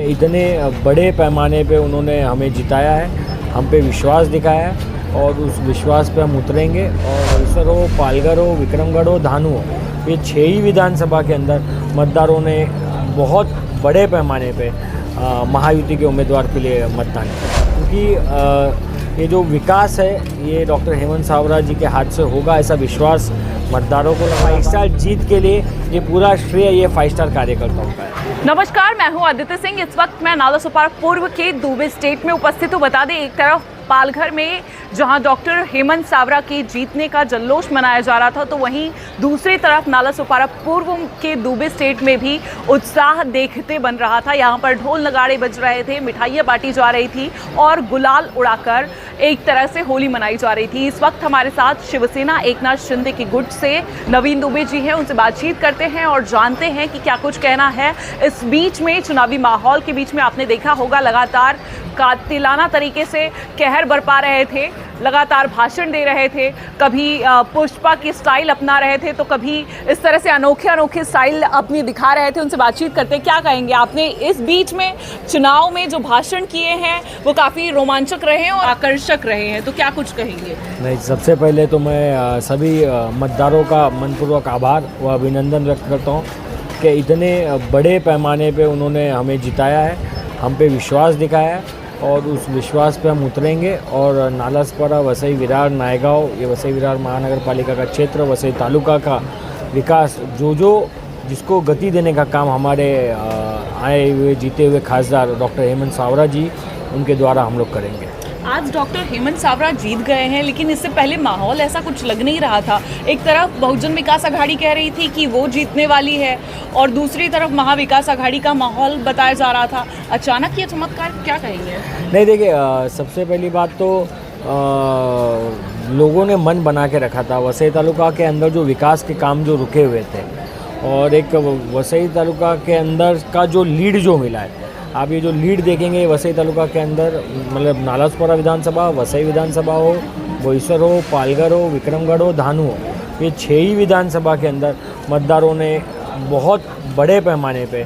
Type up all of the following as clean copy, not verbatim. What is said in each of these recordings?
इतने बड़े पैमाने पे उन्होंने हमें जिताया है, हम पे विश्वास दिखाया है और उस विश्वास पे हम उतरेंगे। और हरिसर हो, पालघर हो, विक्रमगढ़ हो, धानु हो, ये 6 ही विधानसभा के अंदर मतदारों ने बहुत बड़े पैमाने पे महायुति के उम्मीदवार के लिए मतदान किया, क्योंकि ये जो विकास है ये डॉक्टर हेमंत सावरा जी के हाथ से होगा, ऐसा विश्वास मतदारों को लगा। 5 स्टार जीत के लिए ये पूरा श्रेय ये 5 स्टार कार्यकर्ताओं का है। नमस्कार, मैं हूं आदित्य सिंह। इस वक्त मैं नालासोपारा पूर्व के दुबे स्टेट में उपस्थित हूं। बता दें, एक तरफ पालघर में जहां डॉक्टर हेमंत सावरा के जीतने का जल्लोष मनाया जा रहा था, तो वहीं दूसरी तरफ नालासोपारा पूर्व के दुबे स्टेट में भी उत्साह देखते बन रहा था। यहां पर ढोल नगाड़े बज रहे थे, मिठाइयां बांटी जा रही थी और गुलाल उड़ाकर एक तरह से होली मनाई जा रही थी। इस वक्त हमारे साथ शिवसेना एकनाथ शिंदे के गुट से नवीन दुबे जी हैं, उनसे बातचीत करते हैं और जानते हैं कि क्या कुछ कहना है। इस बीच में चुनावी माहौल के बीच में आपने देखा होगा लगातार कातिलाना तरीके से कहर बरपा रहे थे, लगातार भाषण दे रहे थे, कभी पुष्पा की स्टाइल अपना रहे थे तो कभी इस तरह से अनोखे स्टाइल अपनी दिखा रहे थे। उनसे बातचीत करते हैं, क्या कहेंगे आपने इस बीच में चुनाव में जो भाषण किए हैं वो काफ़ी रोमांचक रहे हैं और आकर्षक रहे हैं, तो क्या कुछ कहेंगे? नहीं, सबसे पहले तो मैं सभी मतदारों का मनपूर्वक आभार व अभिनंदन व्यक्त करता हूँ कि इतने बड़े पैमाने पे उन्होंने हमें जिताया है, हम पे विश्वास दिखाया है और उस विश्वास पे हम उतरेंगे। और नालासोपारा, वसई विरार, नायगांव, ये वसई विरार महानगर पालिका का क्षेत्र, वसई तालुका का विकास जो जिसको गति देने का काम हमारे आए हुए जीते हुए खासदार डॉक्टर हेमंत सावरा जी उनके द्वारा हम लोग करेंगे। आज डॉक्टर हेमंत सावरा जीत गए हैं, लेकिन इससे पहले माहौल ऐसा कुछ लग नहीं रहा था। एक तरफ बहुजन विकास आघाड़ी कह रही थी कि वो जीतने वाली है और दूसरी तरफ महाविकास आघाड़ी का माहौल बताया जा रहा था। अचानक ये चमत्कार, क्या कहेंगे? नहीं, देखिए, सबसे पहली बात तो लोगों ने मन बना के रखा था। वसई तालुका के अंदर जो विकास के काम जो रुके हुए थे और एक वसई तालुका के अंदर का जो लीड जो मिला है, आप ये जो लीड देखेंगे वसई तालुका के अंदर, मतलब नालासोपारा विधानसभा, वसई विधानसभा हो, बोईसर हो, पालघर हो, विक्रमगढ़ हो, धानु हो, ये 6 ही विधानसभा के अंदर मतदारों ने बहुत बड़े पैमाने पे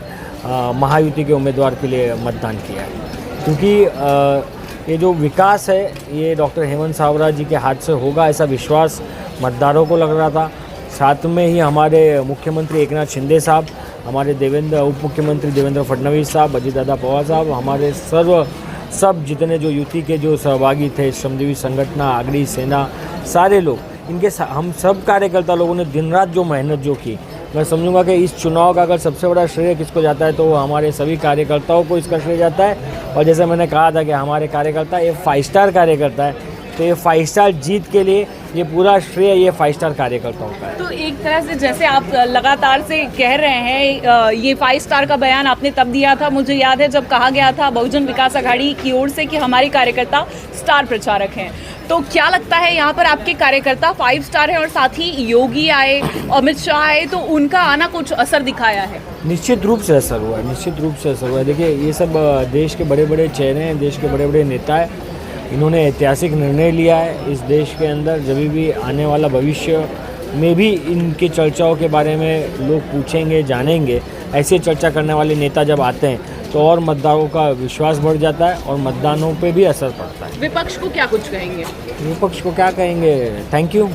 महायुति के उम्मीदवार के लिए मतदान किया है, क्योंकि ये जो विकास है ये डॉक्टर हेमंत सावरा जी के हाथ से होगा, ऐसा विश्वास मतदारों को लग रहा था। साथ में ही हमारे मुख्यमंत्री एकनाथ शिंदे साहब, हमारे उप मुख्यमंत्री देवेंद्र फडणवीस साहब, अजीत दादा पवार साहब, हमारे सब जितने जो युति के जो सहभागी थे, श्रमजीवी संगठन, आगरी सेना, सारे लोग, इनके हम सब कार्यकर्ता लोगों ने दिन रात जो मेहनत जो की, मैं समझूंगा कि इस चुनाव का अगर सबसे बड़ा श्रेय किसको जाता है तो वो हमारे सभी कार्यकर्ताओं को इसका श्रेय जाता है। और जैसे मैंने कहा था कि हमारे कार्यकर्ता ये 5 स्टार कार्यकर्ता है, तो ये 5 स्टार जीत के लिए ये पूरा श्रेय ये 5 स्टार कार्यकर्ताओं का है। तो एक तरह से जैसे आप लगातार से कह रहे हैं, ये 5 स्टार का बयान आपने तब दिया था, मुझे याद है जब कहा गया था बहुजन विकास आघाड़ी की ओर से कि हमारे कार्यकर्ता स्टार प्रचारक हैं। तो क्या लगता है यहाँ पर आपके कार्यकर्ता 5 स्टार हैं और साथ ही योगी आए, अमित शाह आए, तो उनका आना कुछ असर दिखाया है? निश्चित रूप से असर हुआ है, निश्चित रूप से असर हुआ है। देखिए, ये सब देश के बड़े बड़े चेहरे हैं, देश के बड़े बड़े नेता हैं, इन्होंने ऐतिहासिक निर्णय लिया है इस देश के अंदर। जब भी आने वाला भविष्य में भी इनकी चर्चाओं के बारे में लोग पूछेंगे, जानेंगे, ऐसे चर्चा करने वाले नेता जब आते हैं तो और मतदारों का विश्वास बढ़ जाता है और मतदानों पे भी असर पड़ता है। विपक्ष को क्या कुछ कहेंगे? विपक्ष को क्या कहेंगे? Thank you.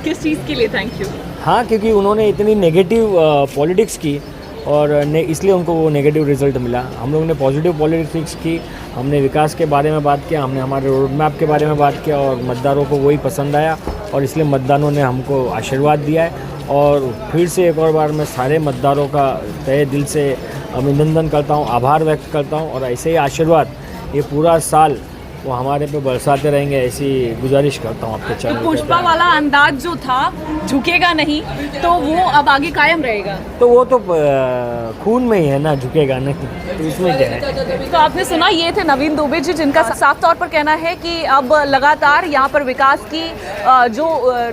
किस चीज़ के लिए थैंक यू? हाँ, क्योंकि उन्होंने इतनी नेगेटिव पॉलिटिक्स की और इसलिए उनको वो नेगेटिव रिजल्ट मिला। हम लोगों ने पॉजिटिव पॉलिटिक्स की, हमने विकास के बारे में बात किया, हमने हमारे रोड मैप के बारे में बात किया और मतदारों को वही पसंद आया और इसलिए मतदानों ने हमको आशीर्वाद दिया है। और फिर से एक और बार मैं सारे मतदारों का तहे दिल से अभिनंदन करता हूँ, आभार व्यक्त करता हूँ और ऐसे ही आशीर्वाद ये पूरा साल वो हमारे पे बरसाते रहेंगे, ऐसी गुजारिश करता हूँ आपके चैनल। तो पुष्पा वाला अंदाज जो था, झुकेगा नहीं, तो वो अब आगे कायम रहेगा? तो वो तो खून में ही है ना, झुकेगा नहीं, तो इसमें क्या है। तो आपने सुना, ये थे नवीन दुबे जी, जिनका साफ तौर पर कहना है कि अब लगातार यहाँ पर विकास की जो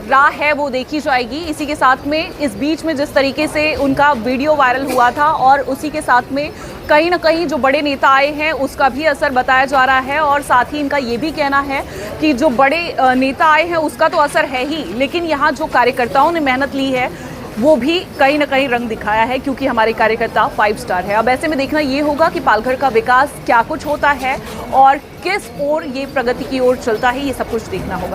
राह है वो देखी जाएगी। इसी के साथ में इस बीच में जिस तरीके से उनका वीडियो वायरल हुआ था और उसी के साथ में कहीं ना कहीं जो बड़े नेता आए हैं उसका भी असर बताया जा रहा है और साथ ही इनका ये भी कहना है कि जो बड़े नेता आए हैं उसका तो असर है ही, लेकिन यहाँ जो कार्यकर्ताओं ने मेहनत ली है वो भी कहीं ना कहीं रंग दिखाया है, क्योंकि हमारे कार्यकर्ता 5 स्टार है। अब ऐसे में देखना ये होगा कि पालघर का विकास क्या कुछ होता है और किस ओर ये प्रगति की ओर चलता है, ये सब कुछ देखना होगा।